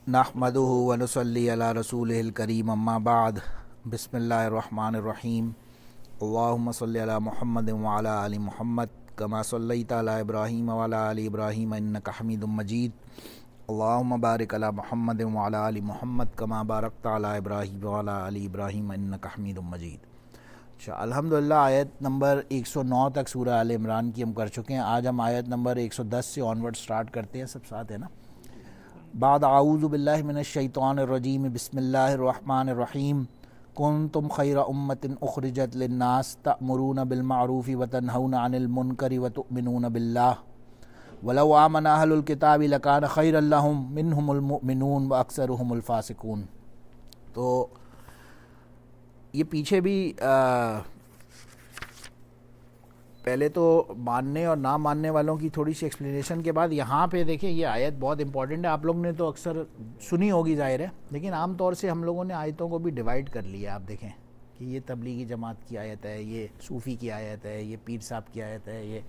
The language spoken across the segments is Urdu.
نحمدہ ونصلی علی رسولہ الکریم اما بعد بسم اللہ الرحمن الرحیم اللہم صلی علی محمد وعلی آل محمد کما صلیت علی ابراہیم وعلی آل ابراہیم انک حمید مجید اللہم بارک علی محمد وعلی آل محمد کما بارکت علی ابراہیم وعلی آل ابراہیم انک حمید مجید۔ الحمدللہ آیت نمبر 109 تک سورہ آل عمران کی ہم کر چکے ہیں۔ آج ہم آیت نمبر 110 سے آنورڈ سٹارٹ کرتے ہیں، سب ساتھ ہے نا۔ بعد اعوذ باللہ من الشیطان الرجیم بسم اللہ الرحمن الرحیم کنتم خیر امۃ اخرجت للناس تأمرون بالمعروف وتنہون عن المنکر وتؤمنون باللہ ولو آمن اہل الکتاب لکان خیرا لہم منہم المؤمنون واکثرہم الفاسقون۔ تو یہ پیچھے بھی پہلے تو ماننے اور نہ ماننے والوں کی تھوڑی سی ایکسپلینیشن کے بعد یہاں پہ دیکھیں یہ آیت بہت امپورٹنٹ ہے۔ آپ لوگ نے تو اکثر سنی ہوگی ظاہر ہے، لیکن عام طور سے ہم لوگوں نے آیتوں کو بھی ڈیوائڈ کر لیا۔ آپ دیکھیں کہ یہ تبلیغی جماعت کی آیت ہے، یہ صوفی کی آیت ہے، یہ پیر صاحب کی آیت ہے، یہ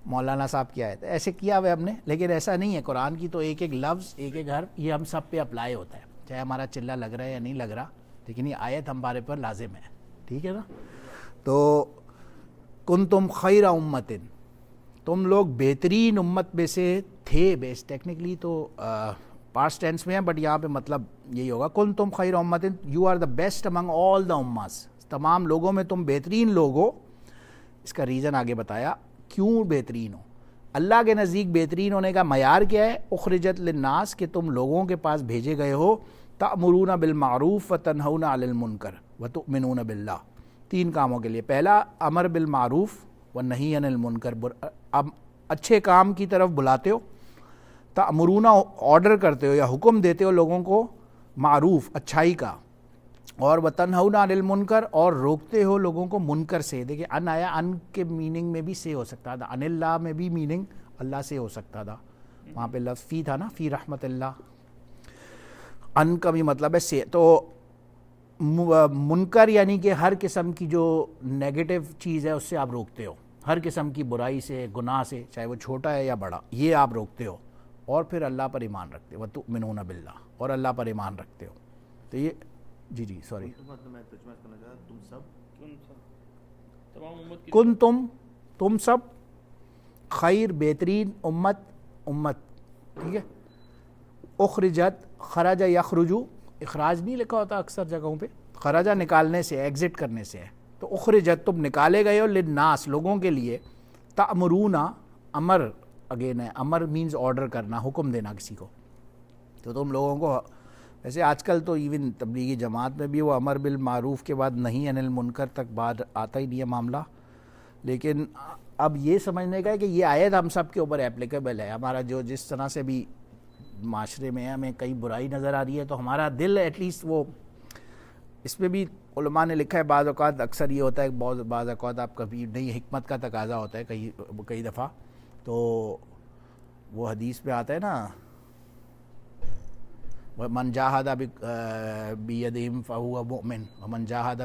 مولانا صاحب کی آیت ہے، ایسے کیا ہوا ہے ہم نے، لیکن ایسا نہیں ہے۔ قرآن کی تو ایک ایک لفظ، ایک ایک حرف یہ ہم سب پہ اپلائی ہوتا ہے، چاہے ہمارا چلہ لگ رہا ہے یا نہیں لگ رہا، لیکن یہ آیت ہمارے پر لازم ہے، ٹھیک ہے نا۔ تو کنتم خیر امت، تم لوگ بہترین امت میں سے تھے، بیس ٹیکنیکلی تو پاسٹ ٹینس میں ہے، بٹ یہاں پہ مطلب یہی ہوگا کنتم خیر امت، یو آر دا بیسٹ امنگ آل دا اماز، تمام لوگوں میں تم بہترین لوگ ہو۔ اس کا ریزن آگے بتایا کیوں بہترین ہو۔ اللہ کے نزدیک بہترین ہونے کا معیار کیا ہے؟ اخرجت للناس، کہ تم لوگوں کے پاس بھیجے گئے ہو، تأمرون بالمعروف وتنہون عن المنکر وتؤمنون باللہ، تین کاموں کے لیے۔ پہلا امر بالمعروف والنہی عن المنکر، اب اچھے کام کی طرف بلاتے ہو، تأمرون آرڈر کرتے ہو یا حکم دیتے ہو لوگوں کو معروف اچھائی کا، اور وتنہون عن المنکر، اور روکتے ہو لوگوں کو منکر سے۔ دیکھیں ان آیا، ان کے میننگ میں بھی سے ہو سکتا تھا، ان اللہ میں بھی میننگ اللہ سے ہو سکتا تھا، وہاں پہ لفظ فی تھا نا، فی رحمت اللہ، ان کا بھی مطلب ہے سے۔ تو منکر یعنی کہ ہر قسم کی جو نیگیٹو چیز ہے اس سے آپ روکتے ہو، ہر قسم کی برائی سے، گناہ سے، چاہے وہ چھوٹا ہے یا بڑا، یہ آپ روکتے ہو، اور پھر اللہ پر ایمان رکھتے ہو، وَتُؤْمِنُونَ بِاللَّهِ، اور اللہ پر ایمان رکھتے ہو۔ تو یہ جی سوری، کن تم سب خیر بہترین امت، ٹھیک ہے۔ اخرجت، خرج یخرجو، اخراج نہیں لکھا ہوتا اکثر جگہوں پہ، خرجہ نکالنے سے، ایگزٹ کرنے سے ہے، تو اخرجت تم نکالے گئے ہو، للناس لوگوں کے لیے، تأمرون امر، اگین ہے، امر مینز آرڈر کرنا، حکم دینا کسی کو، تو تم لوگوں کو، ویسے آج کل تو ایون تبلیغی جماعت میں بھی وہ امر بالمعروف کے بعد نہی عن المنکر تک بعد آتا ہی نہیں ہے معاملہ، لیکن اب یہ سمجھنے کا ہے کہ یہ آیت ہم سب کے اوپر اپلیکیبل ہے۔ ہمارا جو جس طرح سے بھی معاشرے میں ہمیں کئی برائی نظر آ رہی ہے، تو ہمارا دل ایٹ لیسٹ وہ، اس میں بھی علماء نے لکھا ہے بعض اوقات اکثر یہ ہوتا ہے کہ بعض اوقات آپ کبھی نئی حکمت کا تقاضا ہوتا ہے کئی دفعہ، تو وہ حدیث میں آتا ہے نا، من جاہد بیدہم فہو مؤمن ومن جاہد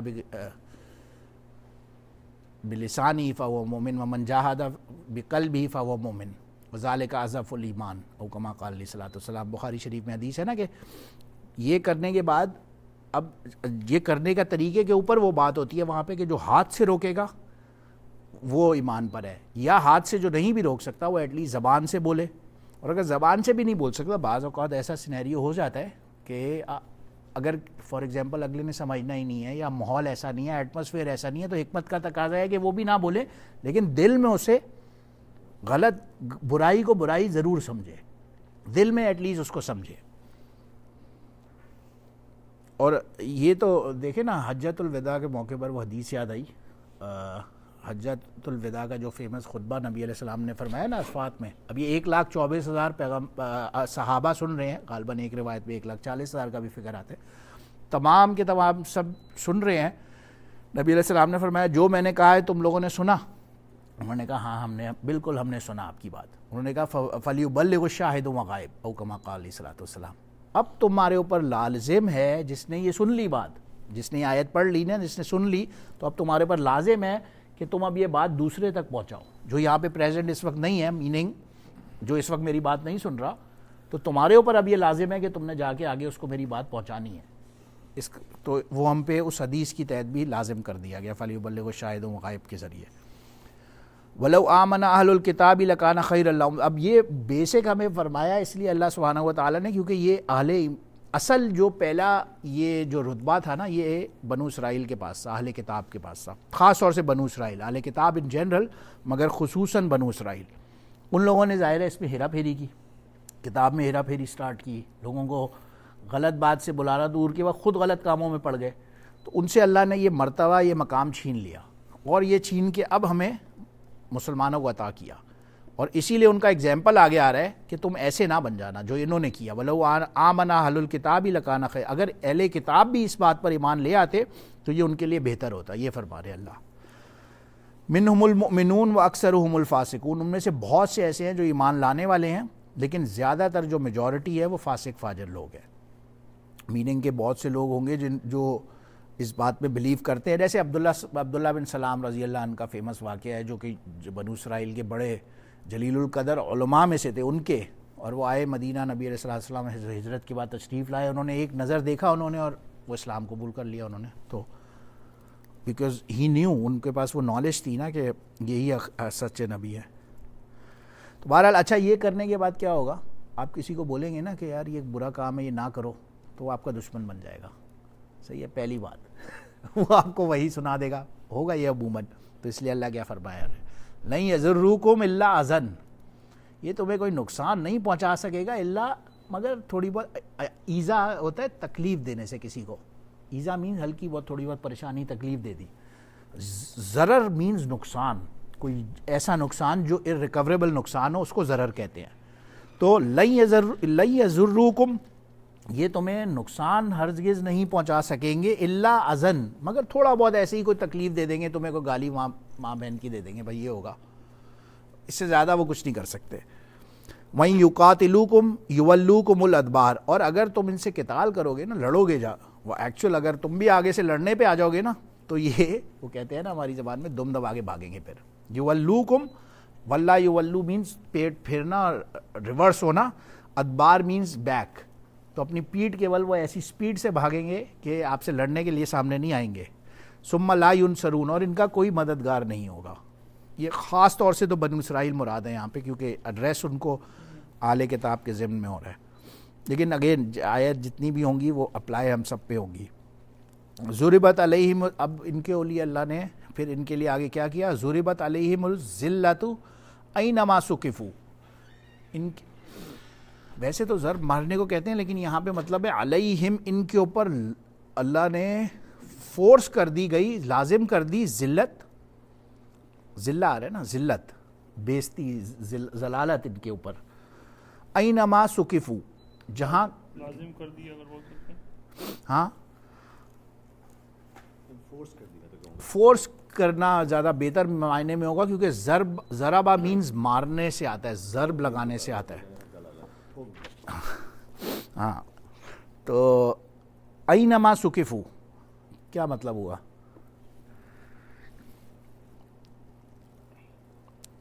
بلسانہ فہو مومن ومن جاہد بقلبہ فہو مومن وذالک اضعف الایمان، او کما قال علیہ الصلوۃ والسلام۔ بخاری شریف میں حدیث ہے نا کہ یہ کرنے کے بعد، اب یہ کرنے کا طریقے کے اوپر وہ بات ہوتی ہے وہاں پہ کہ جو ہاتھ سے روکے گا وہ ایمان پر ہے، یا ہاتھ سے جو نہیں بھی روک سکتا وہ ایٹ لیسٹ زبان سے بولے، اور اگر زبان سے بھی نہیں بول سکتا، بعض اوقات ایسا سینیریو ہو جاتا ہے کہ اگر فار ایگزامپل اگلے نے سمجھنا ہی نہیں ہے، یا ماحول ایسا نہیں ہے، ایٹماسفیئر ایسا نہیں ہے، تو حکمت کا تقاضا ہے کہ وہ بھی نہ بولے، لیکن دل میں اسے غلط، برائی کو برائی ضرور سمجھے، دل میں ایٹ لیسٹ اس کو سمجھے۔ اور یہ تو دیکھیں نا، حجۃ الوداع کے موقع پر وہ حدیث یاد آئی، حجۃ الوداع کا جو فیمس خطبہ نبی علیہ السلام نے فرمایا نا عرفات میں، اب یہ 1,24,000 صحابہ سن رہے ہیں، غالباً ایک روایت میں 1,40,000 کا بھی فگر آتا ہے، تمام کے تمام سب سن رہے ہیں۔ نبی علیہ السلام نے فرمایا جو میں نے کہا ہے تم لوگوں نے سنا؟ انہوں نے کہا ہاں بالکل ہم نے سنا آپ کی بات۔ انہوں نے کہا فَلْيُبَلِّغُ الشَّاهِدُ وَغَائِبُ، او کما قال علیہ الصلوۃ والسلام، اب تمہارے اوپر لازم ہے، جس نے یہ سن لی بات، جس نے آیت پڑھ لی نا، جس نے سن لی، تو اب تمہارے پر لازم ہے کہ تم اب یہ بات دوسرے تک پہنچاؤ، جو یہاں پہ پریزنٹ اس وقت نہیں ہے، میننگ جو اس وقت میری بات نہیں سن رہا، تو تمہارے اوپر اب یہ لازم ہے کہ تم نے جا کے آگے اس کو میری بات پہنچانی ہے. اس تو وہ ہم پہ اس حدیث کی تحت بھی لازم کر دیا گیا فَلْيُبَلِّغْ الشَّاهِدُ غائب کے ذریعے. وَلَوْ آمَنَ أَهْلُ الْكِتَابِ لَكَانَ خَيْرًا لَهُمْ. اب یہ بیسک ہمیں فرمایا اس لیے اللہ سبحانہ و تعالیٰ نے کیونکہ یہ اصل جو پہلا یہ جو رتبہ تھا نا یہ بنو اسرائیل کے پاس تھا, اہل کتاب کے پاس تھا, خاص طور سے بنو اسرائیل, اہل کتاب ان جنرل مگر خصوصاً بنو اسرائیل. ان لوگوں نے ظاہر ہے اس میں ہیرا پھیری کی, کتاب میں ہیرا پھیری سٹارٹ کی, لوگوں کو غلط بات سے بلانا دور کے بعد خود غلط کاموں میں پڑ گئے. تو ان سے اللہ نے یہ مرتبہ یہ مقام چھین لیا اور یہ چھین کے اب ہمیں مسلمانوں کو عطا کیا. اور اسی لیے ان کا ایگزامپل آگے آ رہا ہے کہ تم ایسے نہ بن جانا جو انہوں نے کیا. وَلَوْ آمَنَ أَهْلُ الْكِتَابِ لَكَانَ خَيْرًا. اگر اہل کتاب بھی اس بات پر ایمان لے آتے تو یہ ان کے لیے بہتر ہوتا. یہ فرما رہے اللہ. مِنْهُمُ الْمُؤْمِنُونَ وَأَكْثَرُهُمُ الْفَاسِقُونَ. ان میں سے بہت سے ایسے ہیں جو ایمان لانے والے ہیں لیکن زیادہ تر جو میجورٹی ہے وہ فاسق فاجر لوگ ہیں. میننگ کے بہت سے لوگ ہوں گے جو اس بات پہ بلیو کرتے ہیں. جیسے عبداللہ بن سلام رضی اللہ عنہ کا فیمس واقعہ ہے جو کہ بنو اسرائیل کے بڑے جلیل القدر علماء میں سے تھے ان کے, اور وہ آئے مدینہ, نبی علیہ السلام ہجرت کے بعد تشریف لائے, انہوں نے ایک نظر دیکھا انہوں نے اور وہ اسلام قبول کر لیا انہوں نے. تو بیکاز ہی نیو, ان کے پاس وہ نالج تھی نا کہ یہی سچے نبی ہے. تو بہرحال اچھا یہ کرنے کے بعد کیا ہوگا, آپ کسی کو بولیں گے نا کہ یار یہ برا کام ہے یہ نہ کرو تو وہ آپ کا دشمن بن جائے گا. صحیح ہے, پہلی بات وہ آپ کو وہی سنا دے گا, ہوگا یہ عموماً. تو اس لیے اللہ کیا فرمایا ہے, لَن يَضُرُّكُمْ إِلَّا أَذًى. یہ تمہیں کوئی نقصان نہیں پہنچا سکے گا الا مگر تھوڑی بہت. ایذا ہوتا ہے تکلیف دینے سے کسی کو, ایذا مینز ہلکی بہت تھوڑی بہت پریشانی تکلیف دے دی. ضرر مینز نقصان, کوئی ایسا نقصان جو irrecoverable نقصان ہو اس کو ضرر کہتے ہیں. تو لَن يَضُرُّكُمْ یہ تمہیں نقصان ہرگز نہیں پہنچا سکیں گے الا اذن مگر تھوڑا بہت ایسے ہی کوئی تکلیف دے دیں گے تمہیں, کوئی گالی ماں بہن کی دے دیں گے, بھائی یہ ہوگا, اس سے زیادہ وہ کچھ نہیں کر سکتے. وَإِن يُقَاتِلُوكُمْ يُوَلُّوكُمُ الْأَدْبَارَ. اور اگر تم ان سے قتال کرو گے نا, لڑو گے وہ ایکچوئل اگر تم بھی آگے سے لڑنے پہ آ جاؤ گے نا تو یہ وہ کہتے ہیں نا ہماری زبان میں دم دبا کے بھاگیں گے. پھر يُوَلُّوكُمْ وَاللَّهُ يُوَلُّو مینز پیٹ پھرنا, ریورس ہونا, ادبار مینز بیک. تو اپنی پیٹھ کے بل وہ ایسی سپیڈ سے بھاگیں گے کہ آپ سے لڑنے کے لیے سامنے نہیں آئیں گے. ثم لا ينصرون. اور ان کا کوئی مددگار نہیں ہوگا. یہ خاص طور سے تو بنو اسرائیل مراد ہے یہاں پہ کیونکہ ایڈریس ان کو اہل کتاب کے ضمن میں ہو رہا ہے. لیکن اگین آیت جتنی بھی ہوں گی وہ اپلائی ہم سب پہ ہوں گی. ضربت علیہم. اب ان کے اولیاء اللہ نے پھر ان کے لیے آگے کیا کیا, ضربت علیہم الذلۃ اینما ثقفوا. ان ویسے تو ضرب مارنے کو کہتے ہیں لیکن یہاں پہ مطلب ہے علیہم, ان کے اوپر اللہ نے فورس کر دی گئی, لازم کر دی ذلت. ذلہ آ رہا ہے نا, ذلت بیزتی, ذلالت ان کے اوپر. اینما ثقفوا جہاں لازم کر دیا اگر وہ کہتے ہیں, ہاں فورس کرنا زیادہ بہتر معنی میں ہوگا کیونکہ ضربہ مینز مارنے سے آتا ہے, ضرب لگانے سے آتا ہے. ہاں تو اینما ثقفوا کیا مطلب ہوا,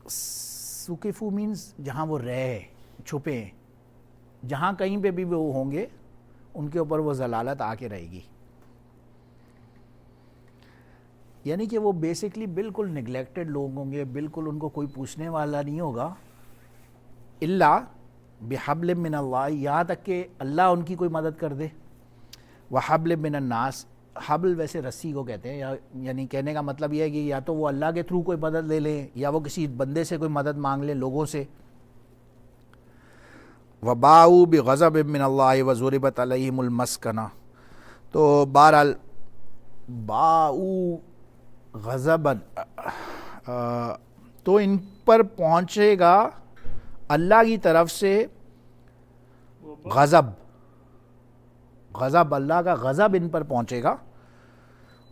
ثقفوا مینز جہاں وہ رہے چھپے, جہاں کہیں پہ بھی وہ ہوں گے ان کے اوپر وہ ضلالت آ کے رہے گی. یعنی کہ وہ بیسکلی بالکل نگلیکٹڈ لوگ ہوں گے, بالکل ان کو کوئی پوچھنے والا نہیں ہوگا. الا بحبل من اللہ, یہاں تک کہ اللہ ان کی کوئی مدد کر دے. وحبل من الناس, حبل ویسے رسی کو کہتے ہیں, یعنی کہنے کا مطلب یہ ہے کہ یا تو وہ اللہ کے تھرو کوئی مدد لے لیں یا وہ کسی بندے سے کوئی مدد مانگ لیں لوگوں سے. وباؤ بغضب من اللہ وضربت علیہم المسکنہ. تو بہرحال باؤ غضب, تو ان پر پہنچے گا اللہ کی طرف سے غضب, اللہ کا غضب ان پر پہنچے گا.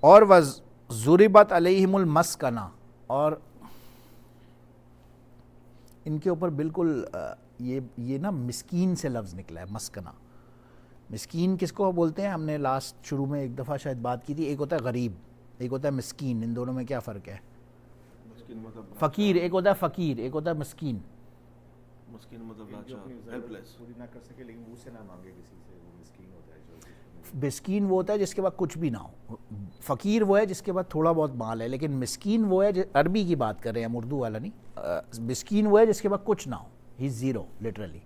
اور وضربت علیہم المسکنہ, اور ان کے اوپر بالکل یہ نا مسکین سے لفظ نکلا ہے, مسکنہ. مسکین کس کو بولتے ہیں, ہم نے لاسٹ شروع میں ایک دفعہ شاید بات کی تھی. ایک ہوتا ہے غریب, ایک ہوتا ہے مسکین. ان دونوں میں کیا فرق ہے؟ فقیر ایک ہوتا ہے, فقیر ایک ہوتا ہے مسکین. مسکین مطلب جو لاچار اپنی ہیلپ ضرورت لیس. پوری نہ کر سکے لیکن منہ سے نہ مانگے کسی سے, وہ مسکین ہوتا ہے جو مسکین وہ ہوتا ہے جس کے پاس کچھ بھی نہ ہو. فقیر وہ ہے جس کے پاس تھوڑا بہت مال ہے, لیکن مسکین وہ ہے عربی کی بات کر رہے ہیں ہم, اردو والا نہیں. مسکین وہ ہے جس کے پاس کچھ نہ ہو, ہی زیرو لٹرلی.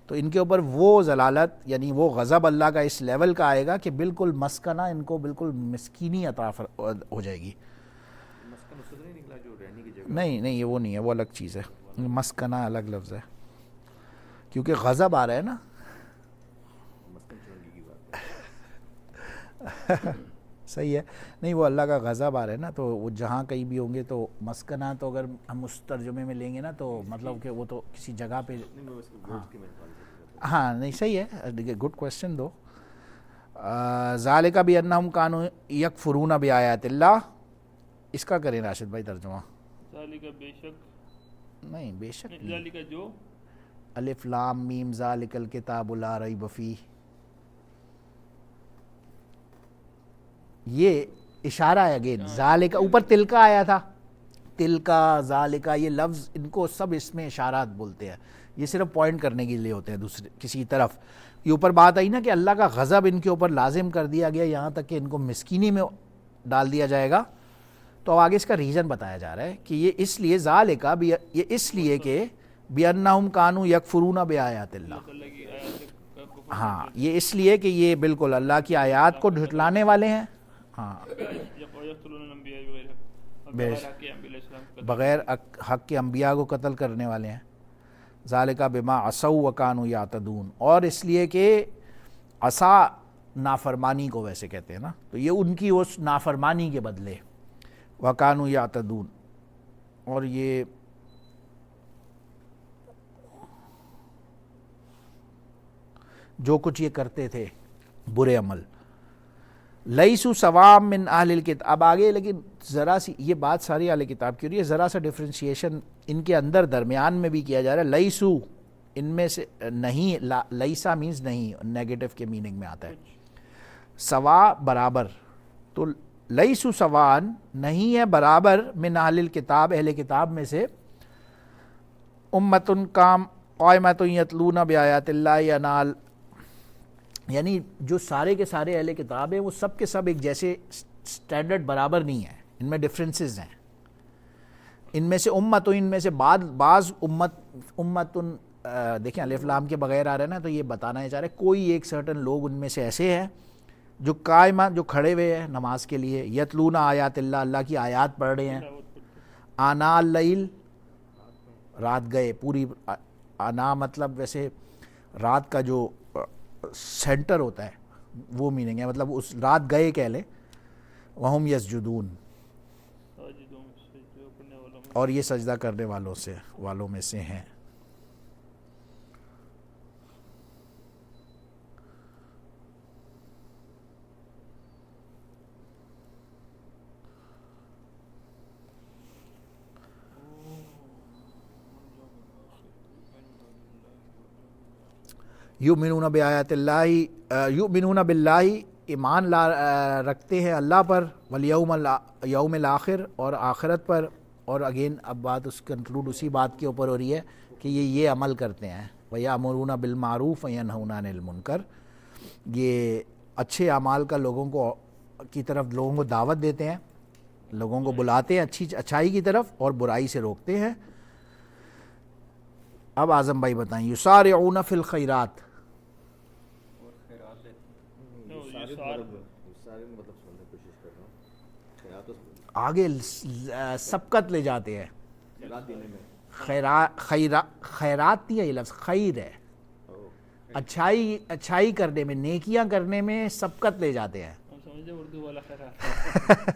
تو ان کے اوپر وہ ضلالت یعنی وہ غضب اللہ کا اس لیول کا آئے گا کہ بالکل مسکنہ ان کو بالکل مسکینی عطا ہو جائے گی. مسکن اس سے تو نہیں نکلا جو رہنے کی جگہ. نہیں یہ وہ نہیں ہے, وہ الگ چیز ہے. مسکنہ الگ لفظ ہے, کیونکہ غضب آ رہا ہے نا. مسکن چڑھنے کی بات صحیح ہے. نہیں وہ اللہ کا غضب آ رہا ہے نا, تو وہ جہاں کہیں بھی ہوں گے تو مسکنہ, تو اگر ہم اس ترجمے میں لیں گے نا تو مطلب کہ وہ تو کسی جگہ پہ. نہیں, میں اس کو ورڈ کی میں ہاں نہیں صحیح ہے, گڈ کویشچن دو. ذالک بانہم کانوا یکفرون بآیات اللہ, اس کا کریں راشد بھائی ترجمہ. ذالک بے شک, نہیں بے شک نہیں, ذالک جو, الف لام میم ذالک الکتاب لا ریب فیہ, یہ اشارہ ہے اگین. ذالک اوپر تلکا آیا تھا, تلکا ذالکا یہ لفظ ان کو سب اس میں اشارات بولتے ہیں, یہ صرف پوائنٹ کرنے کے لیے ہوتے ہیں دوسرے کسی طرف. یہ اوپر بات آئی نا کہ اللہ کا غضب ان کے اوپر لازم کر دیا گیا یہاں تک کہ ان کو مسکینی میں ڈال دیا جائے گا. تو اب آگے اس کا ریزن بتایا جا رہا ہے کہ یہ اس لیے ذالکا, یہ اس لیے کہ بانہم کانوا یکفرون بآیات اللہ. اللہ کی آیات کا کفر, ہاں یہ اس لیے کہ یہ بالکل اللہ کی آیات کو جھٹلانے والے ہیں. ہاں یقتلون الانبیاء بغیر حق, بغیر حق کے انبیاء علیہ السلام کا بغیر حق کے انبیاء کو قتل کرنے والے ہیں. ذالک بما عصوا وکانوا یعتدون, اور اس لیے کہ عصا نافرمانی کو ویسے کہتے ہیں نا, تو یہ ان کی اس نافرمانی کے بدلے وکانوا یعتدون. اور یہ جو کچھ یہ کرتے تھے برے عمل, لیسوا سواء من اہل الکتاب. اب آگے لیکن ذرا سی یہ بات ساری اہل کتاب کی ہو رہی ہے, ذرا سا ڈفرینشیشن ان کے اندر درمیان میں بھی کیا جا رہا ہے. لیسو ان میں سے نہیں, لیسا مینز نہیں, نیگیٹو کے میننگ میں آتا ہے. سوا برابر, تو لیسو سوان نہیں ہے برابر من اہل الکتاب, اہل کتاب میں سے, امتن کام قائمۃ یتلون بآیات اللہ ینال, یعنی جو سارے کے سارے اہل کتاب ہیں وہ سب کے سب ایک جیسے سٹینڈرڈ برابر نہیں ہیں, ان میں ڈفرینسز ہیں. ان میں سے امت, ان میں سے بعض امتن دیکھیں الف لام کے بغیر آ رہا ہے نا, تو یہ بتانا چاہ رہا ہے کوئی ایک سرٹن لوگ ان میں سے ایسے ہیں جو قائمہ, جو کھڑے ہوئے ہیں نماز کے لیے, یتلون آیات اللہ, اللہ کی آیات پڑھ رہے ہیں. آنا اللیل, رات گئے پوری, آنا مطلب ویسے رات کا جو سینٹر ہوتا ہے وہ میننگ ہے, مطلب اس رات گئے کہہ لیں. وہم یسجدون, اور یہ سجدہ کرنے والوں میں سے ہیں. یؤمنون بآیات اللہ, یؤمنون باللہ, ایمان رکھتے ہیں اللہ پر, والیوم الاخر, اور آخرت پر. اور اگین اب بات اس کنکلوڈ اسی بات کے اوپر ہو رہی ہے کہ یہ عمل کرتے ہیں. وَيَأْمُرُونَ بِالْمَعْرُوفِ وَيَنْهُونَ عَنِ الْمُنْكَرِ, یہ اچھے اعمال کا لوگوں کی طرف لوگوں کو دعوت دیتے ہیں, لوگوں کو بلاتے ہیں اچھائی کی طرف, اور برائی سے روکتے ہیں. اب اعظم بھائی بتائیں, یسارعون فی الخیرات, آگے سبقت لے جاتے ہیں. خیرات نہیں ہے یہ لفظ, خیر ہے, اچھائی کرنے میں, نیکیاں کرنے میں سبقت لے جاتے ہیں. اردو والا خیرات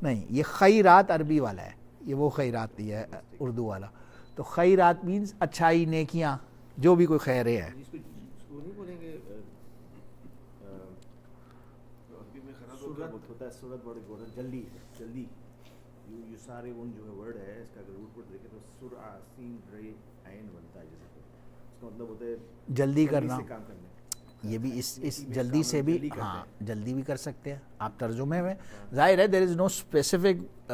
نہیں, یہ خیرات عربی والا ہے, یہ وہ خیرات نہیں ہے اردو والا. تو خیرات مینز اچھائی, نیکیاں, جو بھی کوئی خیریں ہیں. جلدی جلدی, یسارعون جو ہے ورڈ ہے, اس کا اگر روٹ ورڈ دیکھیں تو سرعہ سین رے عین بنتا ہے, جیسے اس کا مطلب ہوتا ہے جلدی کرنا, کام کرنا. یہ بھی اس جلدی سے بھی ہاں جلدی بھی کر سکتے ہیں آپ ترجمے میں. ظاہر ہے دیر از نو اسپیسیفک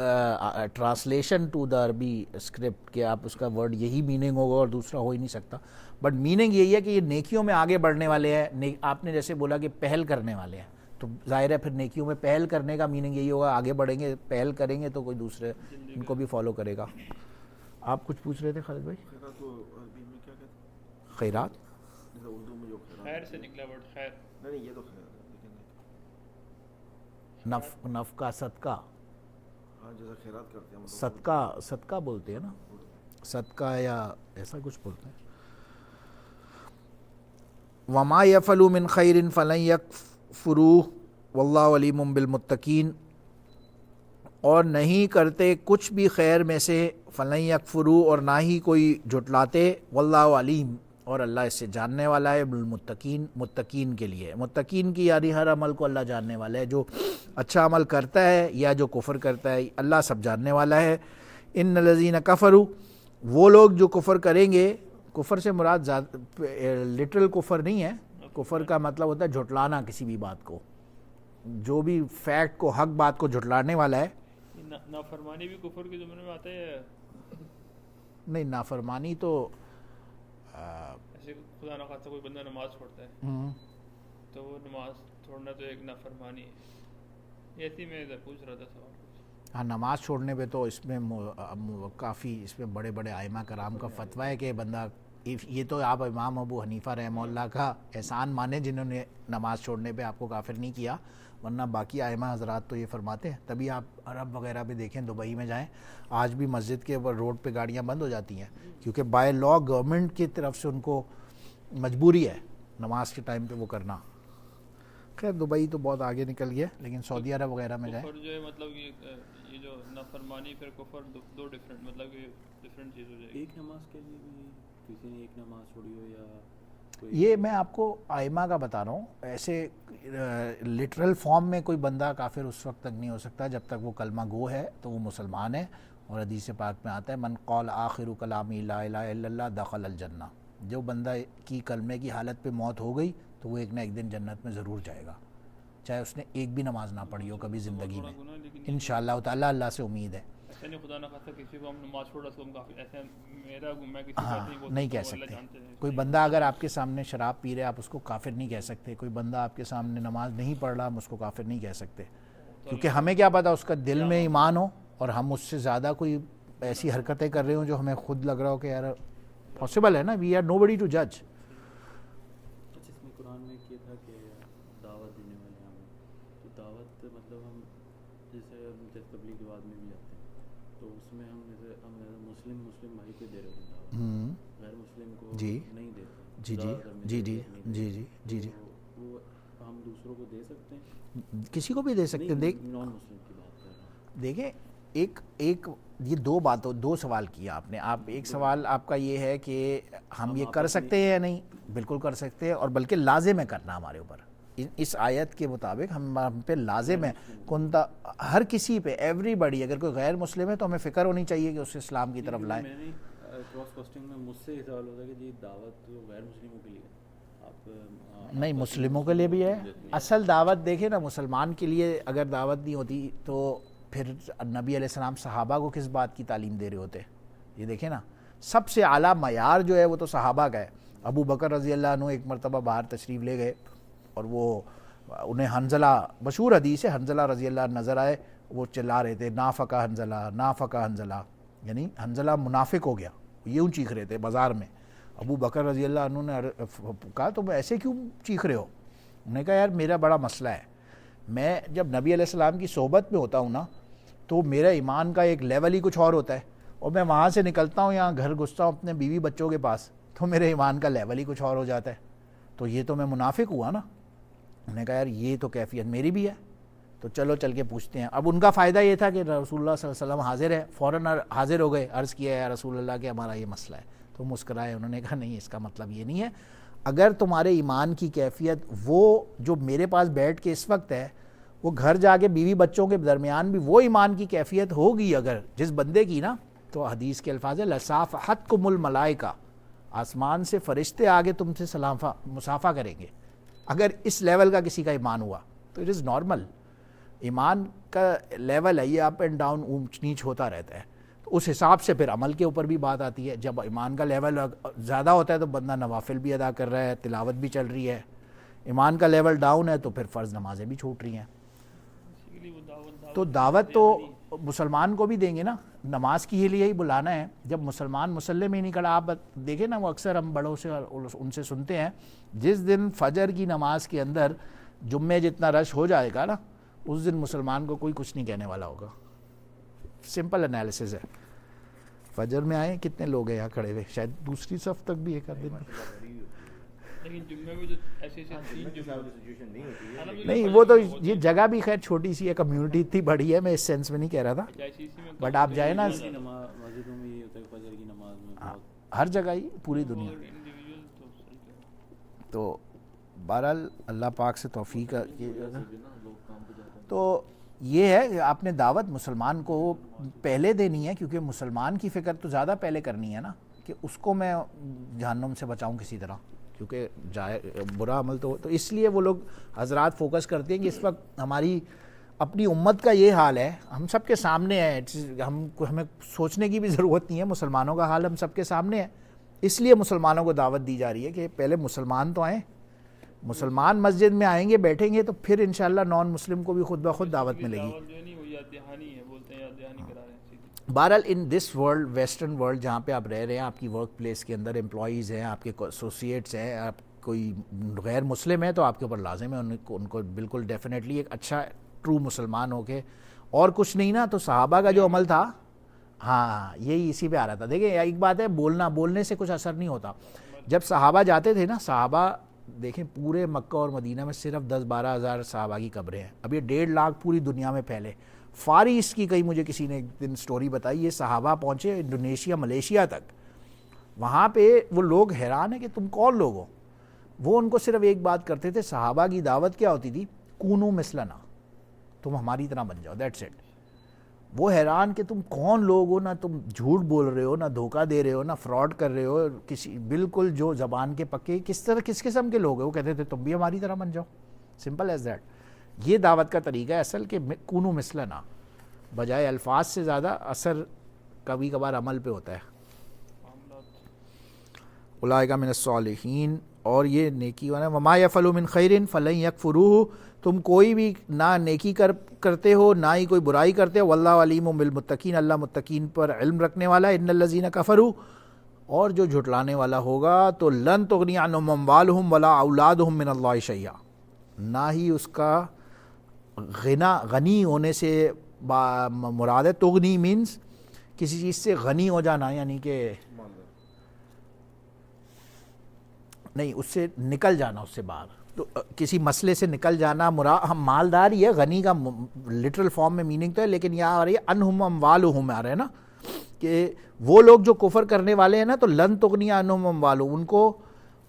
ٹرانسلیشن ٹو دا عربی اسکرپٹ کہ آپ اس کا ورڈ یہی میننگ ہوگا اور دوسرا ہو ہی نہیں سکتا, بٹ میننگ یہی ہے کہ یہ نیکیوں میں آگے بڑھنے والے ہیں. آپ نے جیسے بولا کہ پہل کرنے والے ہیں, تو ظاہر ہے پھر نیکیوں میں پہل کرنے کا میننگ یہی ہوگا, آگے بڑھیں گے پہل کریں گے تو کوئی دوسرے ان کو بھی فالو کرے گا. آپ کچھ پوچھ رہے تھے خالد بھائی؟ خیرات خیر سے نکلا ورڈ خیر. نہیں یہ تو خیر نف کا صدقہ, ہاں جیسا خیرات کرتے ہیں صدقہ بولتے ہیں نا, صدقہ یا ایسا کچھ بولتے ہیں. وما یفعلوا من خیر فلن یکفروہ واللہ علیم بالمتقین, اور نہیں کرتے کچھ بھی خیر میں سے, فلن یکفروہ اور نہ ہی کوئی جھٹلاتے, واللہ علیم اور اللہ اس سے جاننے والا ہے, بالمتقین متقین کے لیے. متقین کی یعنی ہر عمل کو اللہ جاننے والا ہے, جو اچھا عمل کرتا ہے یا جو کفر کرتا ہے اللہ سب جاننے والا ہے. ان الذین کفروا, وہ لوگ جو کفر کریں گے, کفر سے مراد لٹرل کفر نہیں ہے, کفر کا مطلب ہوتا ہے جھٹلانا کسی بھی بات کو, جو بھی فیکٹ کو حق بات کو جھٹلانے والا ہے. نافرمانی بھی کفر کے زمانے میں آتا ہے؟ نہیں نافرمانی تو ایسے خدا نہ خواستہ کوئی بندہ نماز چھوڑتا ہے تو وہ نماز چھوڑنا تو ایک نافرمانی ہے, ایسی میں پوچھ رہا تھا سوال. ہاں نماز چھوڑنے پہ تو اس میں کافی اس میں بڑے بڑے ائمہ کرام کا فتویٰ ہے کہ بندہ, یہ تو آپ امام ابو حنیفہ رحمہ اللہ کا احسان مانے جنہوں نے نماز چھوڑنے پہ آپ کو کافر نہیں کیا, ورنہ باقی ائمہ حضرات تو یہ فرماتے ہیں. تبھی آپ عرب وغیرہ پہ دیکھیں, دبئی میں جائیں, آج بھی مسجد کے روڈ پہ گاڑیاں بند ہو جاتی ہیں کیونکہ بائی لا گورنمنٹ کی طرف سے ان کو مجبوری ہے نماز کے ٹائم پہ وہ کرنا. خیر دبئی تو بہت آگے نکل گیا, لیکن سعودی عرب وغیرہ میں جائیں. کفر جو ہے مطلب یہ جو نافرمانی پھر کفر دو ڈفرینٹ مطلب یہ ڈفرینٹ چیز ہو جائے گی. ایک نماز کے لیے بھی کسی نے ایک نماز چھوڑی ہو یا یہ میں آپ کو ائمہ کا بتا رہا ہوں, ایسے لٹرل فارم میں کوئی بندہ کافر اس وقت تک نہیں ہو سکتا جب تک وہ کلمہ گو ہے تو وہ مسلمان ہے. اور حدیث پاک میں آتا ہے من قال آخر کلامی لا الہ الا اللہ دخل الجنہ, جو بندہ کی کلمے کی حالت پہ موت ہو گئی تو وہ ایک نہ ایک دن جنت میں ضرور جائے گا, چاہے اس نے ایک بھی نماز نہ پڑھی ہو کبھی زندگی میں, انشاءاللہ تعالیٰ. اللہ سے امید ہے. ایسا نہیں خدا نہ خواستہ کسی کو ہم نماز چھوڑا تو ہم کافی ایسا میرا میں کسی ہاں بات نہیں کہہ سکتے. کوئی بندہ اگر آپ کے سامنے شراب پی رہا ہے آپ اس کو کافر نہیں کہہ سکتے. کوئی بندہ آپ کے سامنے نماز نہیں پڑھ رہا ہم اس کو کافر نہیں کہہ سکتے, کیونکہ ہمیں کیا پتہ اس کا دل میں ایمان ہو اور ہم اس سے زیادہ کوئی ایسی حرکتیں کر رہے ہوں جو ہمیں خود لگ رہا ہو کہ یار پاسبل ہے نا, we are know body to جج. اچھا اس میں قرآن میں کیا تھا کہ دعوت دینے والے ہم, تو دعوت مطلب ہم جیسے تبلیغ کے بعد میں بھی جاتے ہیں تو اس میں ہم جیسے ہم مسلم بھائی کو دے رہے ہوتے ہیں دعوت, غیر مسلم کو نہیں دیتے. جی جی جی جی جی جی جی وہ ہم دوسروں کو دے سکتے ہیں, کسی کو بھی دے سکتے ہیں. نان مسلم کی بات کر رہا ہوں. دیکھیں ایک یہ دو سوال کیا آپ نے. آپ ایک سوال آپ کا یہ ہے کہ ہم یہ کر سکتے ہیں یا نہیں, بالکل کر سکتے ہیں, اور بلکہ لازم ہے کرنا ہمارے اوپر. اس آیت کے مطابق ہم پہ لازم ہے کنتا ہر کسی پہ, ایوری بڈی. اگر کوئی غیر مسلم ہے تو ہمیں فکر ہونی چاہیے کہ اسے اسلام کی طرف لائیں. میں نے کراس کوسٹنگ میں مجھ سے یہ سوال ہوتا ہے کہ جی دعوت غیر مسلموں کے لیے آپ نہیں مسلموں کے لیے بھی ہے. اصل دعوت دیکھیں نا, مسلمان کے لیے اگر دعوت نہیں ہوتی تو پھر نبی علیہ السلام صحابہ کو کس بات کی تعلیم دے رہے ہوتے؟ یہ دیکھیں نا, سب سے اعلیٰ معیار جو ہے وہ تو صحابہ کا ہے. ابو بکر رضی اللہ عنہ ایک مرتبہ باہر تشریف لے گئے اور وہ انہیں حنظلہ, مشہور حدیث ہے, حنظلہ رضی اللہ عنہ نظر آئے, وہ چلا رہے تھے نافقہ حنظلہ نافقہ حنظلہ, یعنی حنظلہ منافق ہو گیا, یوں چیخ رہے تھے بازار میں. ابو بکر رضی اللہ عنہ نے کہا تم ایسے کیوں چیخ رہے ہو؟ انہوں نے کہا یار میرا بڑا مسئلہ ہے, میں جب نبی علیہ السلام کی صحبت میں ہوتا ہوں نا تو میرا ایمان کا ایک لیول ہی کچھ اور ہوتا ہے, اور میں وہاں سے نکلتا ہوں یہاں گھر گھستا ہوں اپنے بیوی بچوں کے پاس تو میرے ایمان کا لیول ہی کچھ اور ہو جاتا ہے, تو یہ تو میں منافق ہوا نا. انہوں نے کہا یار یہ تو کیفیت میری بھی ہے, تو چلو چل کے پوچھتے ہیں. اب ان کا فائدہ یہ تھا کہ رسول اللہ صلی اللہ علیہ وسلم حاضر ہے, فوراً حاضر ہو گئے, عرض کیا یا رسول اللہ کہ ہمارا یہ مسئلہ ہے. تو مسکرائے, انہوں نے کہا نہیں اس کا مطلب یہ نہیں ہے, اگر تمہارے ایمان کی کیفیت وہ جو میرے پاس بیٹھ کے اس وقت ہے وہ گھر جا کے بیوی بچوں کے درمیان بھی وہ ایمان کی کیفیت ہوگی اگر جس بندے کی نا, تو حدیث کے الفاظ ہے لصافحتکم الملائکہ, آسمان سے فرشتے آگے تم سے مصافحہ کریں گے. اگر اس لیول کا کسی کا ایمان ہوا تو اٹ از نارمل. ایمان کا لیول ہے یہ اپ اینڈ ڈاؤن، اونچ نیچ ہوتا رہتا ہے. تو اس حساب سے پھر عمل کے اوپر بھی بات آتی ہے. جب ایمان کا لیول زیادہ ہوتا ہے تو بندہ نوافل بھی ادا کر رہا ہے، تلاوت بھی چل رہی ہے. ایمان کا لیول ڈاؤن ہے تو پھر فرض نمازیں بھی چھوٹ رہی ہیں. تو دعوت تو مسلمان کو بھی دیں گے نا. نماز کے لیے ہی بلانا ہے. جب مسلمان مسلح میں نہیں کھڑا، آپ دیکھیں نا، وہ اکثر ہم بڑوں سے ان سے سنتے ہیں، جس دن فجر کی نماز کے اندر جمعے جتنا رش ہو جائے گا نا، اس دن مسلمان کو کوئی کچھ نہیں کہنے والا ہوگا. سمپل انالیسز ہے. فجر میں آئے کتنے لوگ ہیں یہاں کھڑے ہوئے، شاید دوسری صف تک بھی ایک آدھ دن. لیکن جمعے میں جو ایسے نہیں وہ تو یہ جگہ بھی خیر چھوٹی سی ہے، کمیونٹی اتنی بڑی ہے، میں اس سینس میں نہیں کہہ رہا تھا. بٹ آپ جائیں نا مسجدوں میں یہ ہوتا ہے فجر کی نماز میں ہر جگہ ہی پوری دنیا. تو بہرحال اللہ پاک سے توفیق. تو یہ ہے کہ آپ نے دعوت مسلمان کو پہلے دینی ہے، کیونکہ مسلمان کی فکر تو زیادہ پہلے کرنی ہے نا، کہ اس کو میں جہنم سے بچاؤں کسی طرح، کیونکہ برا عمل تو اس لیے وہ لوگ حضرات فوکس کرتے ہیں کہ اس وقت ہماری اپنی امت کا یہ حال ہے، ہم سب کے سامنے ہے. ہمیں سوچنے کی بھی ضرورت نہیں ہے، مسلمانوں کا حال ہم سب کے سامنے ہے. اس لیے مسلمانوں کو دعوت دی جا رہی ہے کہ پہلے مسلمان تو آئیں. مسلمان مسجد میں آئیں گے، بیٹھیں گے، تو پھر انشاءاللہ نان مسلم کو بھی خود بخود دعوت ملے گی. بہرحال ان دس ورلڈ، ویسٹرن ورلڈ جہاں پہ آپ رہ رہے ہیں، آپ کی ورک پلیس کے اندر امپلائیز ہیں، آپ کے ایسوسیٹس ہیں، آپ کوئی غیر مسلم ہے تو آپ کے اوپر لازم ہے ان کو بالکل ڈیفینیٹلی ایک اچھا ٹرو مسلمان ہو کے، اور کچھ نہیں نا. تو صحابہ کا جو عمل تھا، ہاں یہی اسی پہ آ رہا تھا. دیکھیں ایک بات ہے، بولنے سے کچھ اثر نہیں ہوتا. جب صحابہ جاتے تھے نا، صحابہ دیکھیں پورے مکہ اور مدینہ میں صرف 10-12 ہزار صحابہ کی قبریں ہیں. اب یہ 1.5 لاکھ پوری دنیا میں پھیلے. فار ایسٹ کی کئی مجھے کسی نے ایک دن سٹوری بتائی، یہ صحابہ پہنچے انڈونیشیا، ملیشیا تک. وہاں پہ وہ لوگ حیران ہیں کہ تم کون لوگ ہو. وہ ان کو صرف ایک بات کرتے تھے، صحابہ کی دعوت کیا ہوتی تھی، کونو مثلنا، تم ہماری طرح بن جاؤ، دیٹس اٹ. وہ حیران کہ تم کون لوگ ہو، نہ تم جھوٹ بول رہے ہو، نہ دھوکہ دے رہے ہو، نہ فراڈ کر رہے ہو، کسی بالکل جو زبان کے پکے، کس قسم کے لوگ ہیں. وہ کہتے تھے تم بھی ہماری طرح بن جاؤ. Simple as that. یہ دعوت کا طریقہ ہے اصل، کہ کونو مثلنا، بجائے الفاظ سے زیادہ اثر کبھی کبھار عمل پہ ہوتا ہے. اولئک من الصالحین. اور یہ نیکی والا، وما یفعلوا من خیر فلن یکفروہ، تم کوئی بھی نہ نیکی کرتے ہو نہ ہی کوئی برائی کرتے ہو. واللہ علیم بالمتقین، اللہ متقین پر علم رکھنے والا ہے. ان الذین کفروا، اور جو جھٹلانے والا ہوگا تو لن تغنی عنہم اموالہم ولا اولادہم من اللہ شیئا، نہ ہی اس کا غنی ہونے سے مراد ہے. تغنی مینس کسی چیز سے غنی ہو جانا، یعنی کہ نہیں، اس سے نکل جانا، اس سے باہر، تو کسی مسئلے سے نکل جانا. ہم مالدار ہی ہے، غنی کا لٹرل فارم میں میننگ تو ہے، لیکن یہاں آ رہی ہے انہم اموالہم آ رہا ہے نا، کہ وہ لوگ جو کفر کرنے والے ہیں نا، تو لن تغنی عنہم اموالہم، ان کو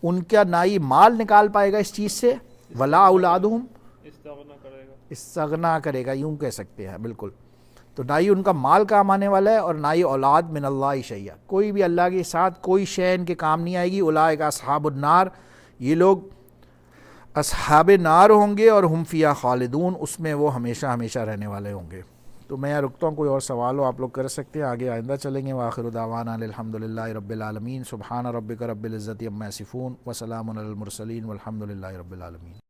ان کا نہ ہی مال نکال پائے گا اس چیز سے، ولا اولادہم، استغنا کرے گا، یوں کہہ سکتے ہیں بالکل. تو نہ ہی ان کا مال کام آنے والا ہے، اور نہ ہی اولاد من اللہ شیئا، کوئی بھی اللہ کے ساتھ کوئی شے ان کے کام نہیں آئے گی. اولئک اصحاب النار، یہ لوگ اصحاب نار ہوں گے، اور ہم فیہا خالدون، اس میں وہ ہمیشہ ہمیشہ رہنے والے ہوں گے. تو میں یہاں رکتا ہوں، کوئی اور سوال ہو آپ لوگ کر سکتے ہیں، آگے آئندہ چلیں گے. وآخر دعوانا الحمدللہ رب العالمین. سبحان ربک رب العزت عما یصفون وسلام علی المرسلین والحمد للہ رب العالمین.